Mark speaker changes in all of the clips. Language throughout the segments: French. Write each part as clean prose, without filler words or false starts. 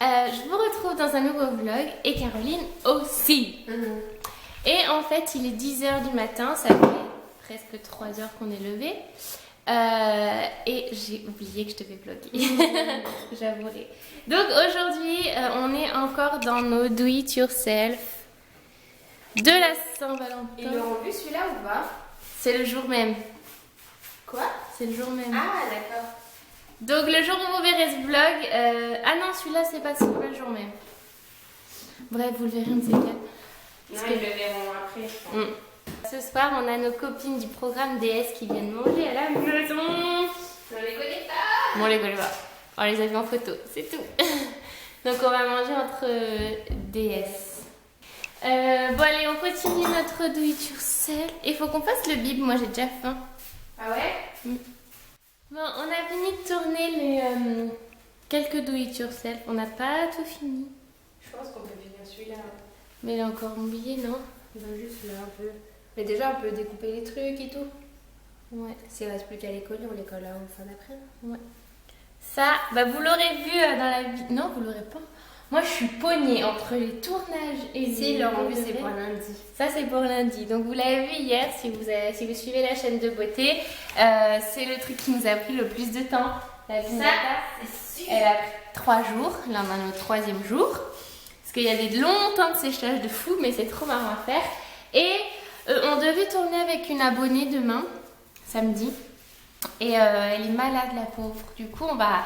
Speaker 1: Je vous retrouve dans un nouveau vlog et Caroline aussi. Et en fait, il est 10h du matin, ça fait presque 3 heures qu'on est levé. Et j'ai oublié que je devais vlogger, j'avouerai. Donc aujourd'hui, on est encore dans nos do it yourself de la Saint-Valentin.
Speaker 2: Ils l'auront vu celui-là ou pas?
Speaker 1: C'est le jour même.
Speaker 2: Quoi?
Speaker 1: C'est le jour même.
Speaker 2: Ah d'accord.
Speaker 1: Donc le jour où vous verrez ce vlog, ah non, celui-là c'est pas le jour même. Bref, vous le verrez, on ne sait quel.
Speaker 2: Non, ils le verront après, je pense.
Speaker 1: Ce soir, on a nos copines du programme DS qui viennent manger à la maison.
Speaker 2: On les connaît pas.
Speaker 1: Bon, on les connaît pas. On les a vus en photo, c'est tout. Donc on va manger entre DS. Bon allez, on continue notre do it yourself. Il faut qu'on fasse le bib, moi j'ai déjà faim.
Speaker 2: Ah ouais?
Speaker 1: Bon, on a fini de tourner les quelques do it yourself. On n'a pas tout fini.
Speaker 2: Je pense qu'on peut finir celui-là.
Speaker 1: Mais il est encore oublié, non?
Speaker 2: Juste là un peu. Mais déjà on peut découper les trucs et tout.
Speaker 1: Ouais.
Speaker 2: S'il reste plus qu'à les coller, on les colle en fin d'après.
Speaker 1: Ouais. Ça, bah vous l'aurez vu dans la vie. Non, vous l'aurez pas. Moi, je suis pognée entre les tournages et
Speaker 2: Si,
Speaker 1: les.
Speaker 2: ils l'auront vu, c'est pour lundi.
Speaker 1: Ça, c'est pour lundi. Donc, vous l'avez vu hier, si vous suivez la chaîne de beauté. C'est le truc qui nous a pris le plus de temps. La vignette,
Speaker 2: c'est sûr.
Speaker 1: elle a pris 3 jours. Là, on a notre 3e jour. Parce qu'il y avait de longs temps de séchage de fou, mais c'est trop marrant à faire. Et on devait tourner avec une abonnée demain, samedi. Et elle est malade, la pauvre. Du coup, on va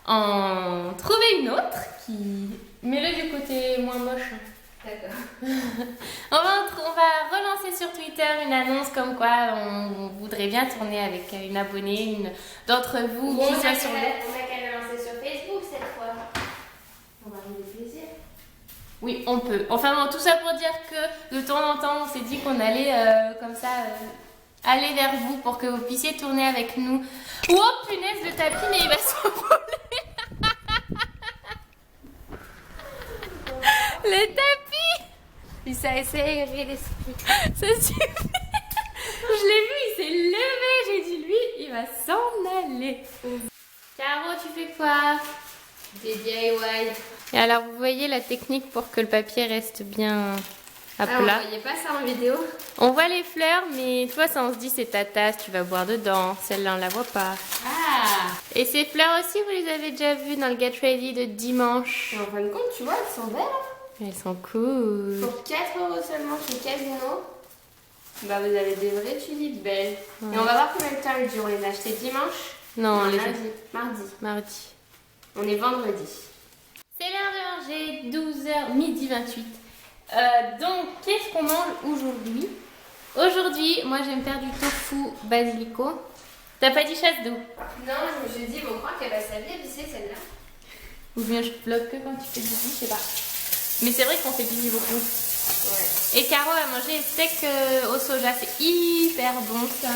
Speaker 1: en trouver une autre qui... Mets-le du côté moins moche.
Speaker 2: D'accord.
Speaker 1: On va relancer sur Twitter une annonce comme quoi on voudrait bien tourner avec une abonnée, une d'entre vous qui soit sur le...
Speaker 2: On a qu'à le lancer sur Facebook cette fois. On va avoir du plaisir.
Speaker 1: Oui, on peut. Enfin bon, tout ça pour dire que de temps en temps, on s'est dit qu'on allait comme ça aller vers vous pour que vous puissiez tourner avec nous. Oh punaise, le tapis, mais il va s'envoler. Le tapis.
Speaker 2: Puis ça essaie d'aérer l'esprit.
Speaker 1: Ça suffit. Je l'ai vu, il s'est levé. J'ai dit, lui, il va s'en aller. Caro, tu fais quoi?
Speaker 2: Des DIY.
Speaker 1: Et alors, vous voyez la technique pour que le papier reste bien à
Speaker 2: Ah,
Speaker 1: plat.
Speaker 2: on voyait pas ça en vidéo?
Speaker 1: On voit les fleurs, mais toi, ça on se dit c'est ta tasse, tu vas boire dedans. Celle-là, on la voit pas.
Speaker 2: Ah!
Speaker 1: Et ces fleurs aussi, vous les avez déjà vues dans le Get Ready de dimanche.
Speaker 2: En fin de compte, tu vois, elles sont belles.
Speaker 1: Elles sont cool.
Speaker 2: Pour 4 € seulement chez Casino. Bah, vous avez des vraies tulipes belles.
Speaker 1: Ouais.
Speaker 2: Et on va voir combien de temps elles durent. On les a achetées dimanche?
Speaker 1: Non, on les a
Speaker 2: mardi.
Speaker 1: mardi.
Speaker 2: On est vendredi.
Speaker 1: C'est l'heure de manger, 12h, midi 28. Donc, qu'est-ce qu'on mange aujourd'hui? Aujourd'hui, moi, je vais me faire du tofu basilico. T'as pas dit chasse d'eau?
Speaker 2: Non, je me suis dit, bon, croire qu'elle va s'habiller, celle-là.
Speaker 1: Ou bien je bloque que quand tu fais du riz, je sais pas. Mais c'est vrai qu'on fait du riz beaucoup.
Speaker 2: Ouais.
Speaker 1: Et Caro a mangé steak au soja, c'est hyper bon ça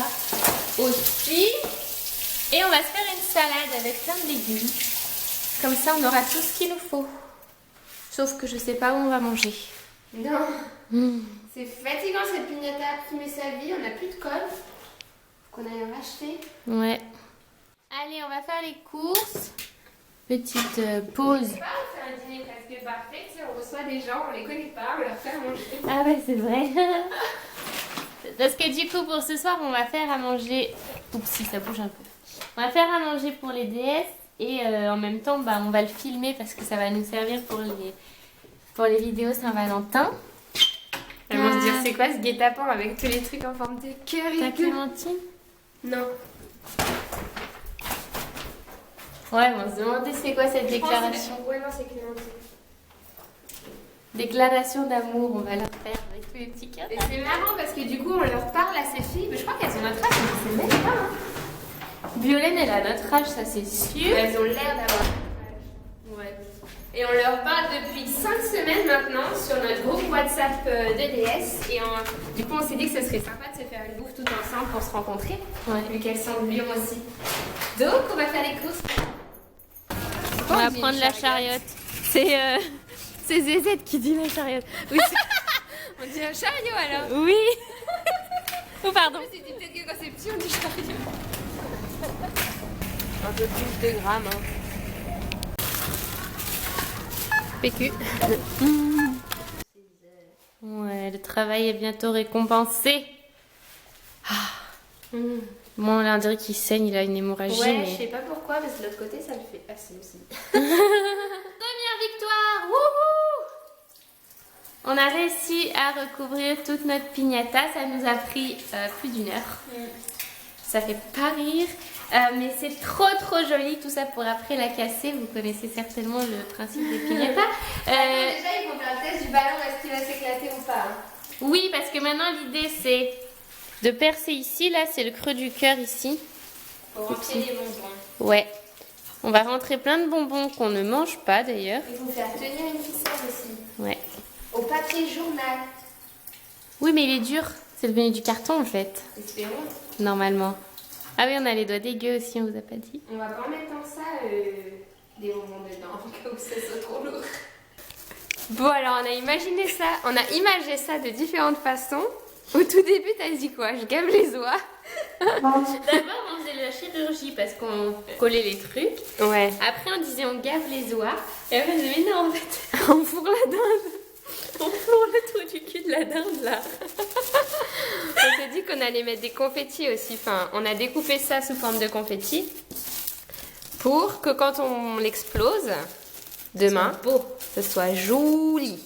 Speaker 1: aussi. Et on va se faire une salade avec plein de légumes. Comme ça, on aura tout ce qu'il nous faut. Sauf que je sais pas où on va manger.
Speaker 2: Non. C'est fatigant cette pignata qui met sa vie. On n'a plus de colle. Qu'on aille en racheter.
Speaker 1: Ouais. Allez, on va faire les courses. Petite pause.
Speaker 2: C'est pas, on fait un dîner presque parfait. Tu sais, on reçoit des gens, on les connaît pas, on leur fait à manger.
Speaker 1: Ah ouais, c'est vrai. Parce que du coup, pour ce soir, on va faire à manger... Oups, si ça bouge un peu. On va faire à manger pour les DS. Et en même temps, bah, on va le filmer parce que ça va nous servir pour les vidéos Saint-Valentin.
Speaker 2: Elles vont se dire, c'est quoi ce guet-apens avec tous les trucs en forme de cœur
Speaker 1: T'as
Speaker 2: et tout?
Speaker 1: Clémentine?
Speaker 2: Non.
Speaker 1: Ouais, on va se demander c'est quoi cette déclaration.
Speaker 2: Ouais, non, c'est Clémentine.
Speaker 1: Déclaration d'amour, on va leur faire avec tous les petits cœurs.
Speaker 2: Et c'est marrant parce que du coup, on leur parle à ces filles. Mais je crois qu'elles ont notre âge, mais c'est même pas. Hein.
Speaker 1: Violaine, elle a notre âge, ça c'est sûr.
Speaker 2: Elles ont l'air d'avoir notre âge. Ouais. Et on leur parle depuis 5 semaines maintenant sur notre groupe WhatsApp de DS. Et du coup, on s'est dit que ce serait sympa de se faire une bouffe tout ensemble pour se rencontrer.
Speaker 1: Ouais.
Speaker 2: Vu qu'elles sont de Lyon aussi. Donc, on va faire les courses.
Speaker 1: On va prendre la chariote. C'est Zézette qui dit la chariote. Oui,
Speaker 2: on dit un chariot alors.
Speaker 1: oui. Oh, pardon.
Speaker 2: Je me suis dit peut-être que quand c'est petit, on dit chariot.
Speaker 1: Un peu plus de grammes. Hein.
Speaker 2: PQ.
Speaker 1: Ouais, le travail est bientôt récompensé. Bon, là, on dirait qu'il saigne, il a une hémorragie.
Speaker 2: Ouais,
Speaker 1: mais...
Speaker 2: je sais pas pourquoi, parce que de l'autre côté, ça le fait assez aussi.
Speaker 1: Première victoire! Wouhou! On a réussi à recouvrir toute notre piñata. Ça nous a pris plus d'1 heure. Ça fait pas rire. Mais c'est trop joli. Tout ça pour après la casser. Vous connaissez certainement le principe des piñatas.
Speaker 2: Déjà, ils vont faire le test du ballon. Est-ce qu'il va s'éclater ou pas?
Speaker 1: Oui, parce que maintenant, l'idée, c'est de percer ici. Là, c'est le creux du cœur ici.
Speaker 2: Pour rentrer les bonbons.
Speaker 1: Ouais. On va rentrer plein de bonbons qu'on ne mange pas d'ailleurs.
Speaker 2: Ils vont faire tenir une ficelle aussi.
Speaker 1: Ouais.
Speaker 2: Au papier journal.
Speaker 1: Oui, mais il est dur. C'est devenu du carton en fait.
Speaker 2: Espérons.
Speaker 1: Normalement. Ah oui, on a les doigts dégueux aussi, on vous a pas dit.
Speaker 2: On va pas mettre dans ça des bonbons dedans, comme ça soit trop lourd. Bon, alors on a imaginé ça, on a imagé ça de différentes façons. Au tout début, t'as dit quoi? Je gave les oies.
Speaker 1: D'abord, on faisait la chirurgie parce qu'on collait les trucs.
Speaker 2: Ouais.
Speaker 1: Après, on disait on gave les oies. Et après, on disait mais non, en fait,
Speaker 2: On fourre la dinde.
Speaker 1: on fourre le trou du cul de la dinde là.
Speaker 2: On s'est dit qu'on allait mettre des confettis aussi. Enfin, on a découpé ça sous forme de confettis pour que quand on l'explose demain,
Speaker 1: Beau.
Speaker 2: ce soit joli.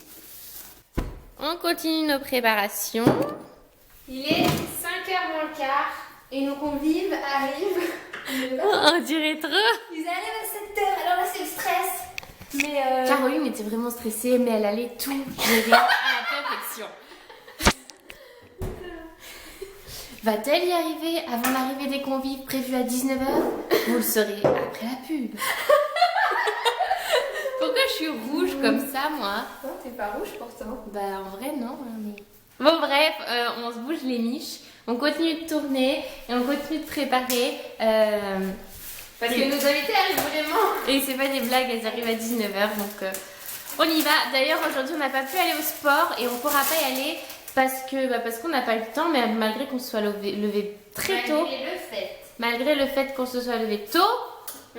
Speaker 1: On continue nos préparations.
Speaker 2: Il est 5h moins le quart et nos convives arrivent.
Speaker 1: On dirait trop.
Speaker 2: Ils arrivent à 7h, alors là c'est le stress. Mais
Speaker 1: Caroline était vraiment stressée, mais elle allait tout gérer à la perfection. Va-t-elle y arriver avant l'arrivée des convives prévus à 19h? Vous le saurez après la pub. Pourquoi je suis rouge comme ça, moi?
Speaker 2: non, t'es pas rouge pourtant.
Speaker 1: Bah, en vrai, non. Mais... Bon, bref, on se bouge les miches. On continue de tourner et on continue de préparer.
Speaker 2: Parce que nos invités arrivent vraiment.
Speaker 1: Et c'est pas des blagues, elles arrivent à 19h, donc on y va. D'ailleurs, aujourd'hui, on n'a pas pu aller au sport et on pourra pas y aller parce qu'on n'a pas eu le temps, mais malgré qu'on se soit levé très tôt. Malgré le fait qu'on se soit levé tôt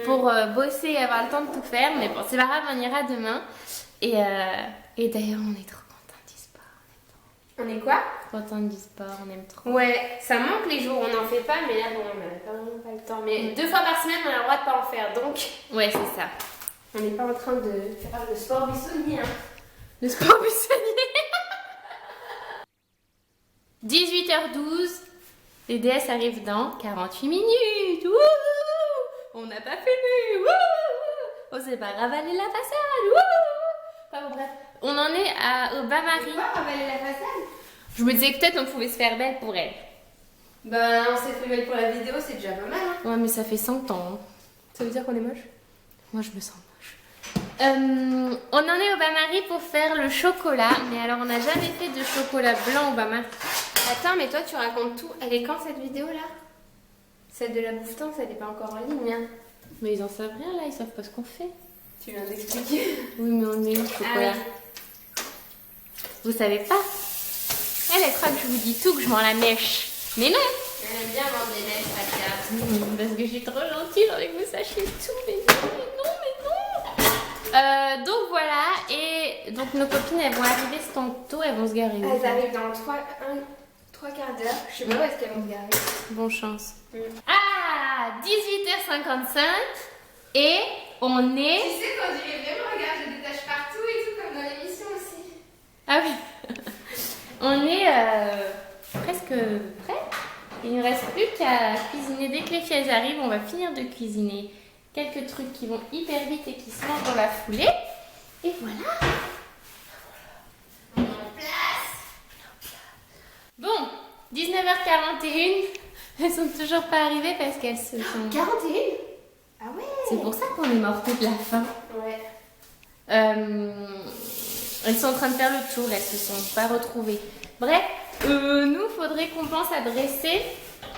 Speaker 1: pour bosser et avoir le temps de tout faire. Mais bon, c'est pas grave, on ira demain. Et d'ailleurs, on est trop contents du sport.
Speaker 2: On est quoi?
Speaker 1: Contents du sport, on aime trop.
Speaker 2: Ouais, ça manque les jours où on n'en fait pas, mais là, bon, on n'a pas vraiment pas le temps. Mais 2 fois par semaine, on a le droit de pas en faire, donc
Speaker 1: Ouais, c'est ça.
Speaker 2: on n'est pas en train de faire le sport buissonnier. Hein.
Speaker 1: Le sport buissonnier. 18h12. Les DS arrivent dans 48 minutes. Wouhou, on n'a pas fini. Wouhou, on s'est pas ravalé la façade. Wouhou. Enfin, bon, bref. On en est au bain-marie.
Speaker 2: Pourquoi ravaler la façade?
Speaker 1: Je me disais que peut-être on pouvait se faire belle pour elle.
Speaker 2: Ben, on s'est fait belle pour la vidéo, c'est déjà pas mal. Hein.
Speaker 1: Ouais, mais ça fait 100 ans. Hein.
Speaker 2: Ça veut dire qu'on est moche?
Speaker 1: Moi, je me sens moche. On en est au bain-marie pour faire le chocolat. Mais alors, on n'a jamais fait de chocolat blanc au bain-marie.
Speaker 2: Attends, mais toi, tu racontes tout. Elle est quand cette vidéo là? Celle de la bouffe-temps, ça n'est pas encore en ligne. Hein.
Speaker 1: Mais ils en savent rien là, ils savent pas ce qu'on fait.
Speaker 2: Tu viens d'expliquer.
Speaker 1: Oui, mais on est où le chocolat? Vous savez pas? Elle croit que je vous dis tout, que je m'en la mèche. Mais non!
Speaker 2: Elle aime bien vendre des mèches, Patia.
Speaker 1: Parce que je suis trop gentille, j'ai envie que vous sachiez tout. Mais non. Donc voilà, et donc nos copines, elles vont arriver tantôt, elles vont se garer.
Speaker 2: Elles arrivent dans 3 quarts d'heure. Je sais pas où est-ce qu'elles vont se garer.
Speaker 1: Bonne chance. Ah, 18h55 et on est...
Speaker 2: Tu sais qu'on dirait vraiment, regarde, je détache partout et tout, comme dans l'émission aussi.
Speaker 1: Ah oui. On est presque prêt. Il ne reste plus qu'à cuisiner. Dès que les filles arrivent, on va finir de cuisiner quelques trucs qui vont hyper vite et qui se mangent dans la foulée. Et voilà.
Speaker 2: On est en place.
Speaker 1: Bon, 19h41. Elles sont toujours pas arrivées parce qu'elles se sont...
Speaker 2: 41? Ah ouais.
Speaker 1: C'est pour ça qu'on est mortes de la faim.
Speaker 2: Ouais.
Speaker 1: Elles sont en train de faire le tour, elles se sont pas retrouvées. Bref, nous, faudrait qu'on pense à dresser.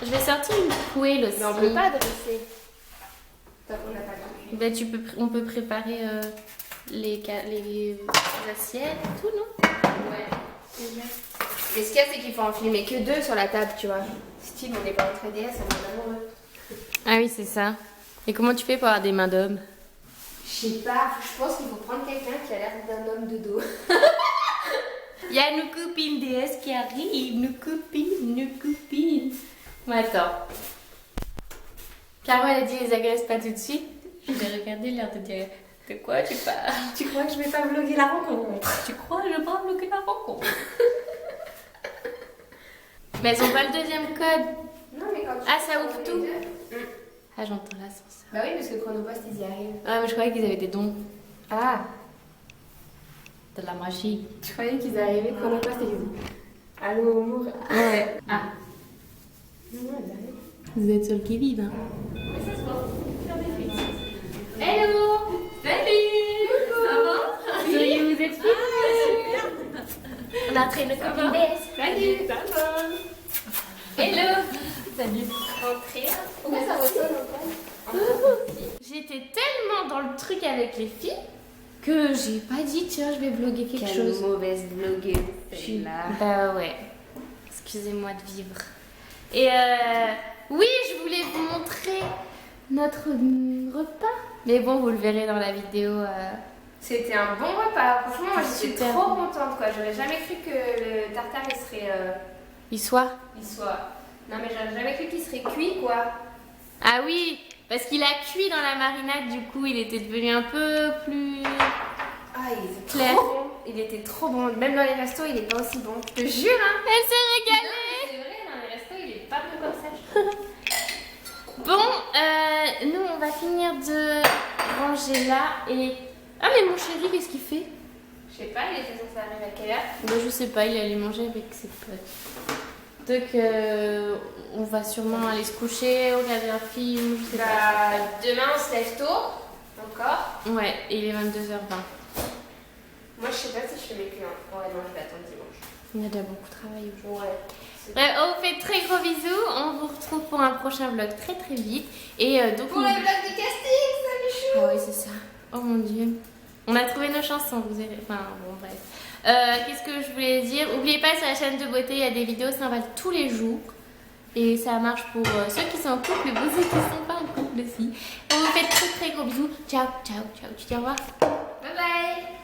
Speaker 1: Je vais sortir une poêle aussi.
Speaker 2: Mais on peut pas dresser. On n'a pas le temps.
Speaker 1: Ben, on peut préparer les assiettes et tout, non?
Speaker 2: Ouais. Mais ce qu'il y a, c'est qu'il faut en filmer que 2 sur la table, tu vois. Style, on n'est pas en 3DS, on est amoureux.
Speaker 1: Ah oui, c'est ça. Et comment tu fais pour avoir des mains d'homme?
Speaker 2: Je Je sais pas, je pense qu'il faut prendre quelqu'un qui a l'air d'un homme de dos.
Speaker 1: Il y a nos copines DS qui arrivent, nos copines. Bon, attends. Caro, elle a dit les agresse pas tout de suite. Je l'ai regardé, l'air de dire de quoi tu parles.
Speaker 2: Tu crois que je vais pas vlogger la rencontre?
Speaker 1: Tu crois que je vais pas bloquer la rencontre? Mais elles ont pas le deuxième code.
Speaker 2: Non, mais quand tu
Speaker 1: Ah, ça ouvre tout.
Speaker 2: Mm.
Speaker 1: Ah, j'entends l'ascenseur.
Speaker 2: Bah oui, parce que Chronopost, ils y arrivent.
Speaker 1: Ah, mais je croyais qu'ils avaient des dons.
Speaker 2: Ah,
Speaker 1: De la magie.
Speaker 2: je croyais qu'ils arrivaient Chronopost et ils disaient allô, Mour.
Speaker 1: Ouais. Ah.
Speaker 2: Non, non, ils arrivent.
Speaker 1: Vous êtes sur le qui-vive, hein?
Speaker 2: Mais ça se passe. Faire des frites.
Speaker 1: Hello! Salut! Ça va? Souriez, vous êtes On a entraîné nos copines DS.
Speaker 2: Salut, ça va?
Speaker 1: Hello! Salut.
Speaker 2: Rentrez. Pourquoi ça ressonne encore?
Speaker 1: J'étais tellement dans le truc avec les filles que j'ai pas dit tiens je vais vlogger quelque chose.
Speaker 2: Mauvaise vlogueuse celle-là.
Speaker 1: Bah ouais. Excusez-moi de vivre. Et oui, je voulais vous montrer notre repas. Mais bon, vous le verrez dans la vidéo.
Speaker 2: C'était un bon repas. Franchement, moi je suis
Speaker 1: Super.
Speaker 2: trop contente quoi. J'aurais jamais cru que le tartare il serait.
Speaker 1: Il soit.
Speaker 2: Il soit. Non mais j'aurais jamais cru qu'il serait cuit quoi.
Speaker 1: Ah oui, parce qu'il a cuit dans la marinade, du coup il était devenu un peu plus
Speaker 2: Ah, il était
Speaker 1: clair.
Speaker 2: trop bon. Il était trop bon. Même dans les restos, il est pas aussi bon. Je te jure hein.
Speaker 1: Elle s'est régalée.
Speaker 2: C'est vrai, dans les restos, il est pas bon comme ça. Je trouve.
Speaker 1: Bon, nous on va finir de ranger là et... Ah mais mon chéri, qu'est-ce qu'il fait?
Speaker 2: Je sais pas, il était censé arriver à quelle heure?
Speaker 1: Bah, je sais pas, il est allé manger avec ses potes. Donc on va sûrement aller se coucher, regarder un film, je sais pas.
Speaker 2: Bah, demain on se lève tôt. Encore.
Speaker 1: Ouais, et il est 22h20.
Speaker 2: Moi je sais pas si je fais mes clients. Ouais, non, je vais attendre dimanche.
Speaker 1: Il y a déjà beaucoup de travail aujourd'hui.
Speaker 2: Ouais.
Speaker 1: Bref, on vous fait très gros bisous. On vous retrouve pour un prochain vlog très très vite. Et donc
Speaker 2: Pour les vlogs de casting, salut chou.
Speaker 1: Ah oui, c'est ça. Oh mon dieu. On a trouvé nos chansons, vous avez... Enfin, bon, bref. Qu'est-ce que je voulais dire? N'oubliez pas, sur la chaîne de beauté, il y a des vidéos sympas tous les jours. Et ça marche pour ceux qui sont en couple et vous qui ne sont pas en couple aussi. On vous fait très très gros bisous. Ciao, ciao, ciao. Tu dis au revoir?
Speaker 2: Bye bye.